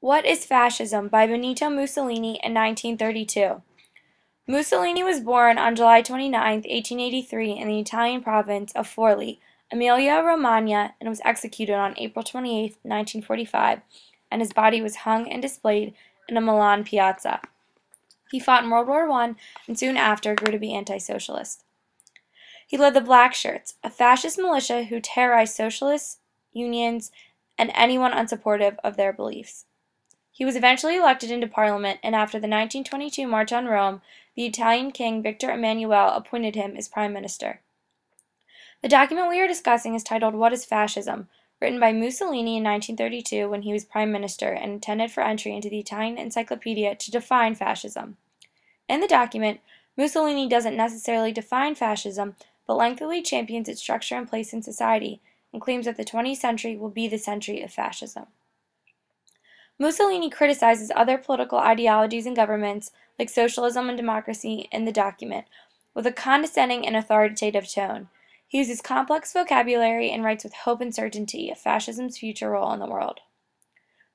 What is Fascism by Benito Mussolini in 1932. Mussolini was born on July 29, 1883 in the Italian province of Forli, Emilia-Romagna, and was executed on April 28, 1945, and his body was hung and displayed in a Milan piazza. He fought in World War I and soon after grew to be anti-socialist. He led the Black Shirts, a fascist militia who terrorized socialist unions and anyone unsupportive of their beliefs. He was eventually elected into Parliament, and after the 1922 March on Rome, the Italian King Victor Emmanuel appointed him as Prime Minister. The document we are discussing is titled What is Fascism?, written by Mussolini in 1932 when he was Prime Minister and intended for entry into the Italian Encyclopedia to define fascism. In the document, Mussolini doesn't necessarily define fascism, but lengthily champions its structure and place in society, and claims that the 20th century will be the century of fascism. Mussolini criticizes other political ideologies and governments, like socialism and democracy, in the document, with a condescending and authoritative tone. He uses complex vocabulary and writes with hope and certainty of fascism's future role in the world.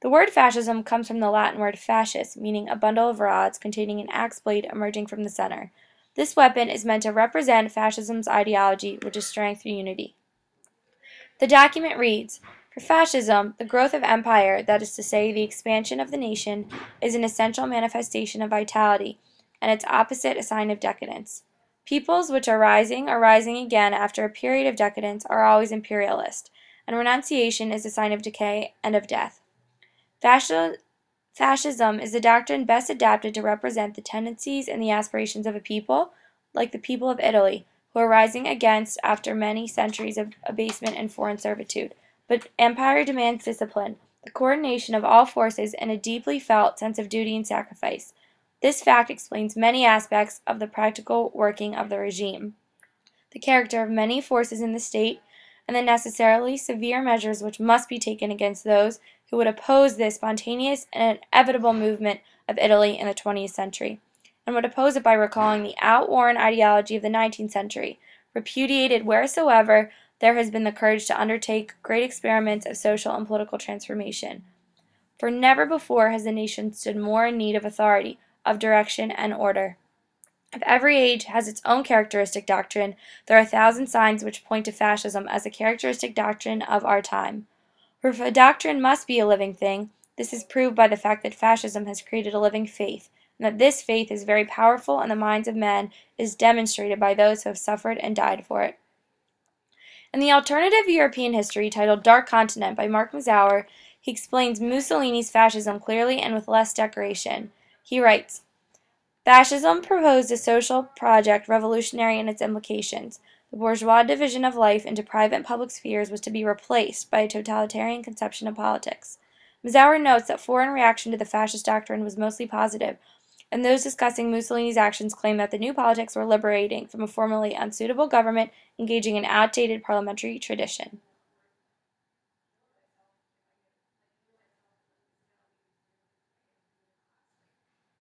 The word fascism comes from the Latin word fascis, meaning a bundle of rods containing an axe blade emerging from the center. This weapon is meant to represent fascism's ideology, which is strength and unity. The document reads, "For fascism, the growth of empire, that is to say, the expansion of the nation, is an essential manifestation of vitality, and its opposite a sign of decadence. Peoples which are rising again after a period of decadence are always imperialist, and renunciation is a sign of decay and of death. Fascism is the doctrine best adapted to represent the tendencies and the aspirations of a people, like the people of Italy, who are rising against after many centuries of abasement and foreign servitude. But empire demands discipline, the coordination of all forces, and a deeply felt sense of duty and sacrifice. This fact explains many aspects of the practical working of the regime, the character of many forces in the state, and the necessarily severe measures which must be taken against those who would oppose this spontaneous and inevitable movement of Italy in the 20th century, and would oppose it by recalling the outworn ideology of the 19th century, repudiated wheresoever there has been the courage to undertake great experiments of social and political transformation. For never before has the nation stood more in need of authority, of direction and order. If every age has its own characteristic doctrine, there are 1,000 signs which point to fascism as a characteristic doctrine of our time. For if a doctrine must be a living thing, this is proved by the fact that fascism has created a living faith, and that this faith is very powerful in the minds of men is demonstrated by those who have suffered and died for it." In the alternative European history titled Dark Continent by Mark Mazauer, he explains Mussolini's fascism clearly and with less decoration. He writes, "Fascism proposed a social project revolutionary in its implications. The bourgeois division of life into private and public spheres was to be replaced by a totalitarian conception of politics." Mazauer notes that foreign reaction to the fascist doctrine was mostly positive, and those discussing Mussolini's actions claim that the new politics were liberating from a formerly unsuitable government engaging in outdated parliamentary tradition.